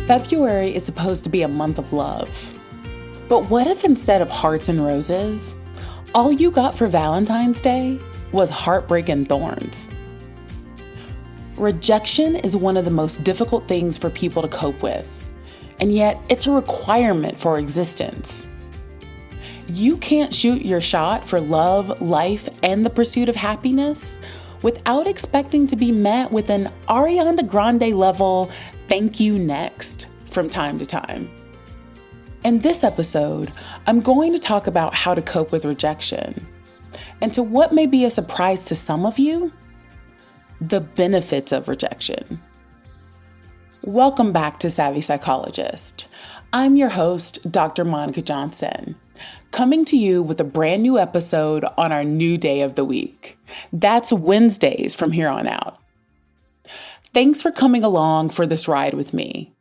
February is supposed to be a month of love. But what if instead of hearts and roses, all you got for Valentine's Day was heartbreak and thorns? Rejection is one of the most difficult things for people to cope with, and yet it's a requirement for existence. You can't shoot your shot for love, life, and the pursuit of happiness without expecting to be met with an Ariana Grande level "thank you next" from time to time. In this episode, I'm going to talk about how to cope with rejection, and to what may be a surprise to some of you, the benefits of rejection. Welcome back to Savvy Psychologist. I'm your host, Dr. Monica Johnson, coming to you with a brand new episode on our new day of the week. That's Wednesdays from here on out. Thanks for coming along for this ride with me.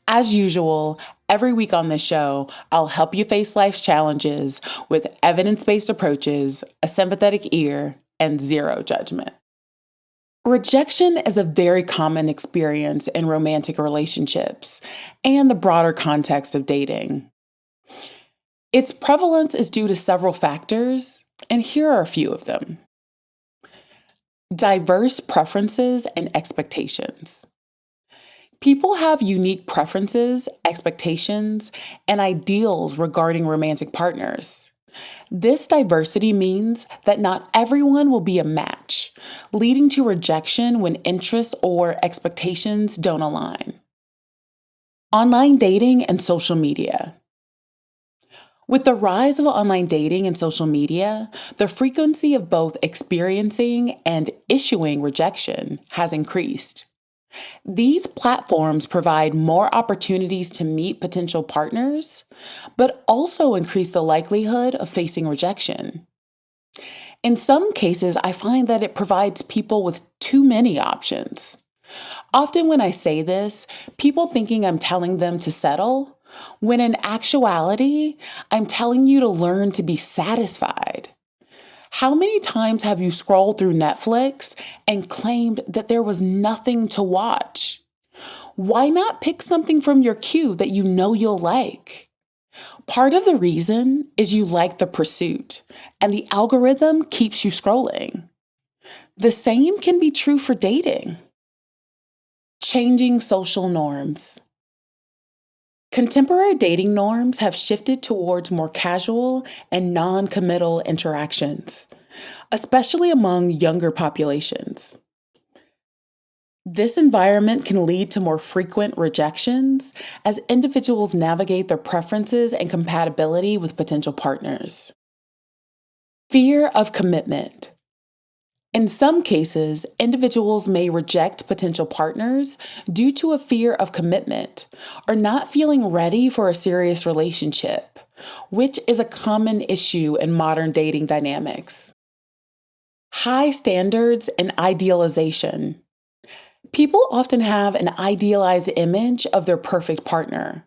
As usual, every week on this show, I'll help you face life's challenges with evidence-based approaches, a sympathetic ear, and zero judgment. Rejection is a very common experience in romantic relationships and the broader context of dating. Its prevalence is due to several factors, and here are a few of them. Diverse preferences and expectations. People have unique preferences, expectations, and ideals regarding romantic partners. This diversity means that not everyone will be a match, leading to rejection when interests or expectations don't align. Online dating and social media. With the rise of online dating and social media, the frequency of both experiencing and issuing rejection has increased. These platforms provide more opportunities to meet potential partners, but also increase the likelihood of facing rejection. In some cases, I find that it provides people with too many options. Often when I say this, people thinking I'm telling them to settle, when in actuality, I'm telling you to learn to be satisfied. How many times have you scrolled through Netflix and claimed that there was nothing to watch? Why not pick something from your queue that you know you'll like? Part of the reason is you like the pursuit, and the algorithm keeps you scrolling. The same can be true for dating. Changing social norms. Contemporary dating norms have shifted towards more casual and non-committal interactions, especially among younger populations. This environment can lead to more frequent rejections as individuals navigate their preferences and compatibility with potential partners. Fear of commitment. In some cases, individuals may reject potential partners due to a fear of commitment or not feeling ready for a serious relationship, which is a common issue in modern dating dynamics. High standards and idealization. People often have an idealized image of their perfect partner.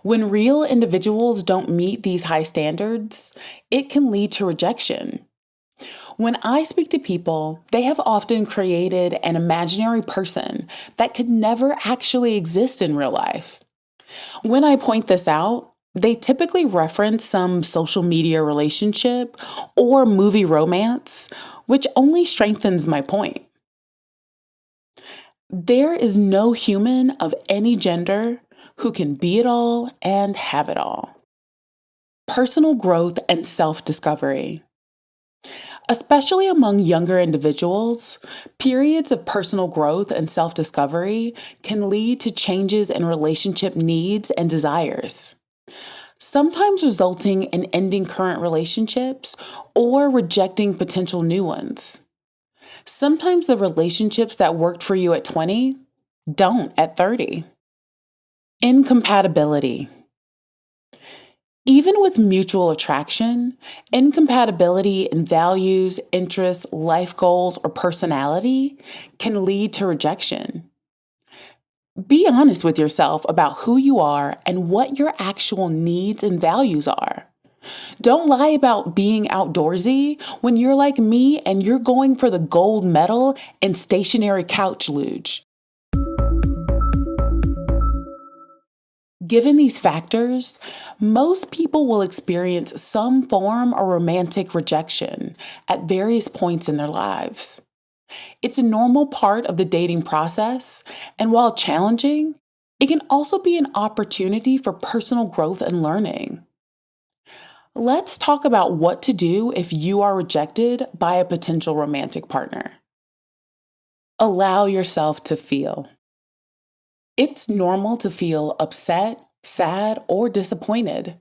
When real individuals don't meet these high standards, it can lead to rejection. When I speak to people, they have often created an imaginary person that could never actually exist in real life. When I point this out, they typically reference some social media relationship or movie romance, which only strengthens my point. There is no human of any gender who can be it all and have it all. Personal growth and self-discovery. Especially among younger individuals, periods of personal growth and self-discovery can lead to changes in relationship needs and desires, sometimes resulting in ending current relationships or rejecting potential new ones. Sometimes the relationships that worked for you at 20 don't at 30. Incompatibility. Even with mutual attraction, incompatibility in values, interests, life goals, or personality can lead to rejection. Be honest with yourself about who you are and what your actual needs and values are. Don't lie about being outdoorsy when you're like me and you're going for the gold medal in stationary couch luge. Given these factors, most people will experience some form of romantic rejection at various points in their lives. It's a normal part of the dating process, and while challenging, it can also be an opportunity for personal growth and learning. Let's talk about what to do if you are rejected by a potential romantic partner. Allow yourself to feel. It's normal to feel upset, sad, or disappointed.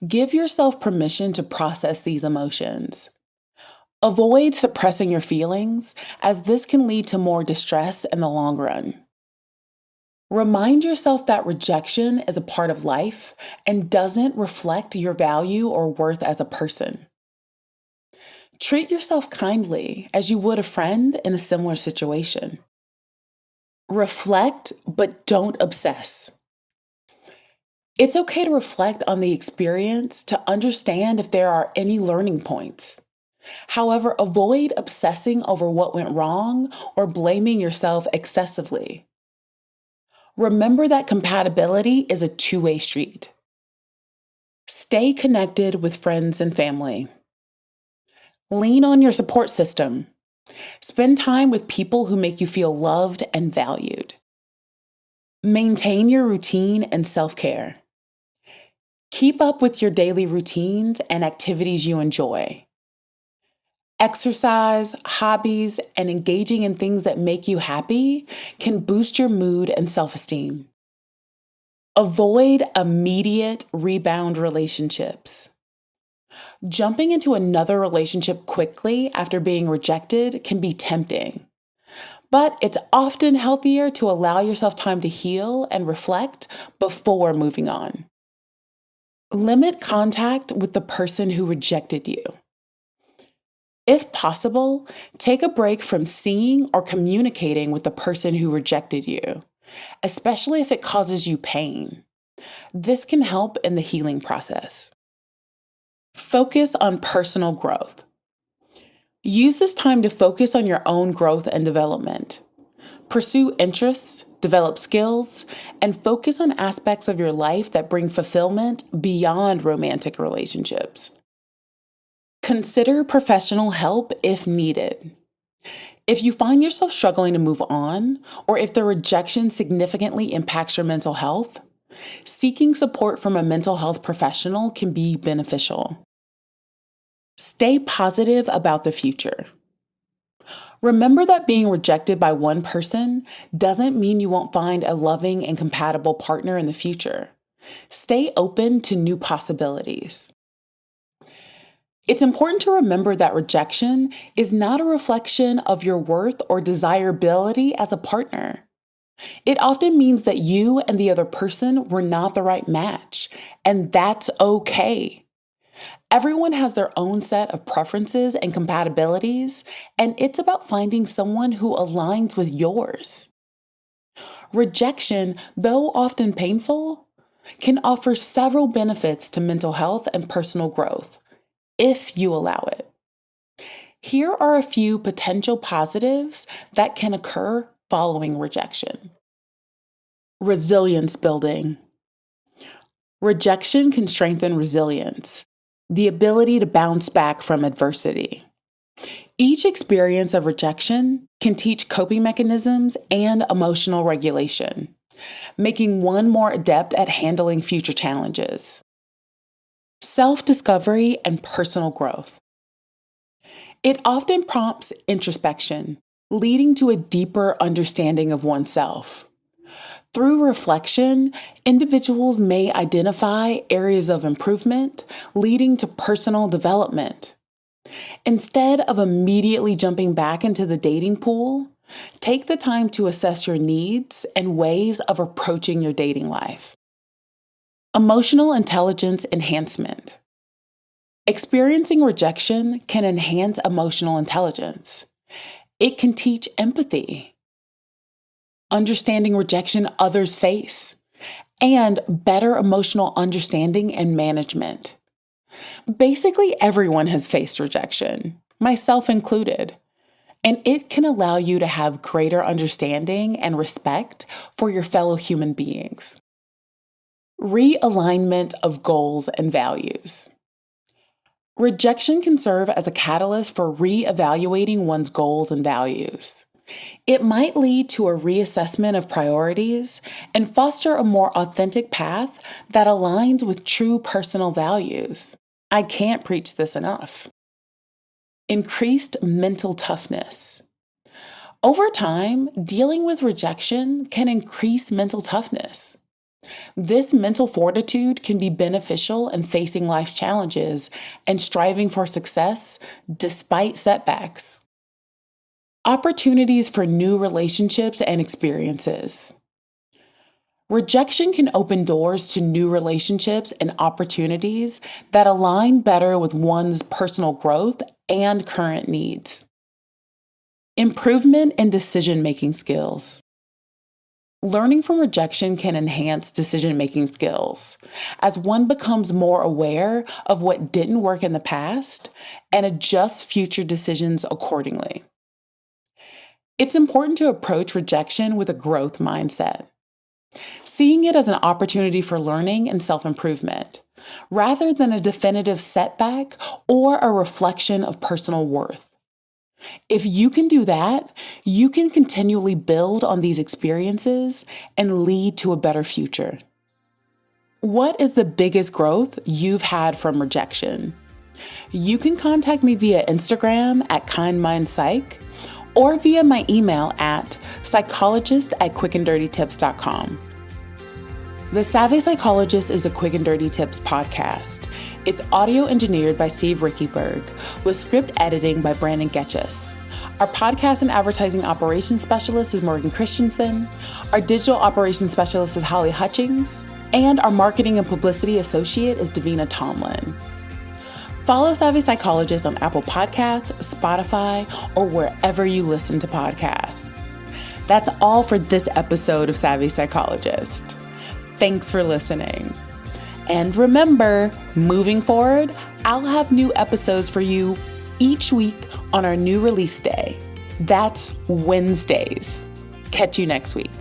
Give yourself permission to process these emotions. Avoid suppressing your feelings, as this can lead to more distress in the long run. Remind yourself that rejection is a part of life and doesn't reflect your value or worth as a person. Treat yourself kindly as you would a friend in a similar situation. Reflect, but don't obsess. It's okay to reflect on the experience to understand if there are any learning points. However, avoid obsessing over what went wrong or blaming yourself excessively. Remember that compatibility is a two-way street. Stay connected with friends and family. Lean on your support system. Spend time with people who make you feel loved and valued. Maintain your routine and self-care. Keep up with your daily routines and activities you enjoy. Exercise, hobbies, and engaging in things that make you happy can boost your mood and self-esteem. Avoid immediate rebound relationships. Jumping into another relationship quickly after being rejected can be tempting, but it's often healthier to allow yourself time to heal and reflect before moving on. Limit contact with the person who rejected you. If possible, take a break from seeing or communicating with the person who rejected you, especially if it causes you pain. This can help in the healing process. Focus on personal growth. Use this time to focus on your own growth and development. Pursue interests, develop skills, and focus on aspects of your life that bring fulfillment beyond romantic relationships. Consider professional help if needed. If you find yourself struggling to move on, or if the rejection significantly impacts your mental health, seeking support from a mental health professional can be beneficial. Stay positive about the future. Remember that being rejected by one person doesn't mean you won't find a loving and compatible partner in the future. Stay open to new possibilities. It's important to remember that rejection is not a reflection of your worth or desirability as a partner. It often means that you and the other person were not the right match, and that's okay. Everyone has their own set of preferences and compatibilities, and it's about finding someone who aligns with yours. Rejection, though often painful, can offer several benefits to mental health and personal growth, if you allow it. Here are a few potential positives that can occur following rejection. Resilience building. Rejection can strengthen resilience, the ability to bounce back from adversity. Each experience of rejection can teach coping mechanisms and emotional regulation, making one more adept at handling future challenges. Self-discovery and personal growth. It often prompts introspection, leading to a deeper understanding of oneself. Through reflection, individuals may identify areas of improvement, leading to personal development. Instead of immediately jumping back into the dating pool, take the time to assess your needs and ways of approaching your dating life. Emotional intelligence enhancement. Experiencing rejection can enhance emotional intelligence. It can teach empathy, understanding rejection others face, and better emotional understanding and management. Basically, everyone has faced rejection, myself included, and it can allow you to have greater understanding and respect for your fellow human beings. Realignment of goals and values. Rejection can serve as a catalyst for reevaluating one's goals and values. It might lead to a reassessment of priorities and foster a more authentic path that aligns with true personal values. I can't preach this enough. Increased mental toughness. Over time, dealing with rejection can increase mental toughness. This mental fortitude can be beneficial in facing life challenges and striving for success despite setbacks. Opportunities for new relationships and experiences. Rejection can open doors to new relationships and opportunities that align better with one's personal growth and current needs. Improvement in decision-making skills. Learning from rejection can enhance decision-making skills as one becomes more aware of what didn't work in the past and adjusts future decisions accordingly. It's important to approach rejection with a growth mindset, seeing it as an opportunity for learning and self-improvement, rather than a definitive setback or a reflection of personal worth. If you can do that, you can continually build on these experiences and lead to a better future. What is the biggest growth you've had from rejection? You can contact me via Instagram at KindMindPsych or via my email at psychologist@quickanddirtytips.com. The Savvy Psychologist is a Quick and Dirty Tips podcast. It's audio engineered by Steve Rickyberg with script editing by Brandon Getchus. Our podcast and advertising operations specialist is Morgan Christensen. Our digital operations specialist is Holly Hutchings. And our marketing and publicity associate is Davina Tomlin. Follow Savvy Psychologist on Apple Podcasts, Spotify, or wherever you listen to podcasts. That's all for this episode of Savvy Psychologist. Thanks for listening. And remember, moving forward, I'll have new episodes for you each week on our new release day. That's Wednesdays. Catch you next week.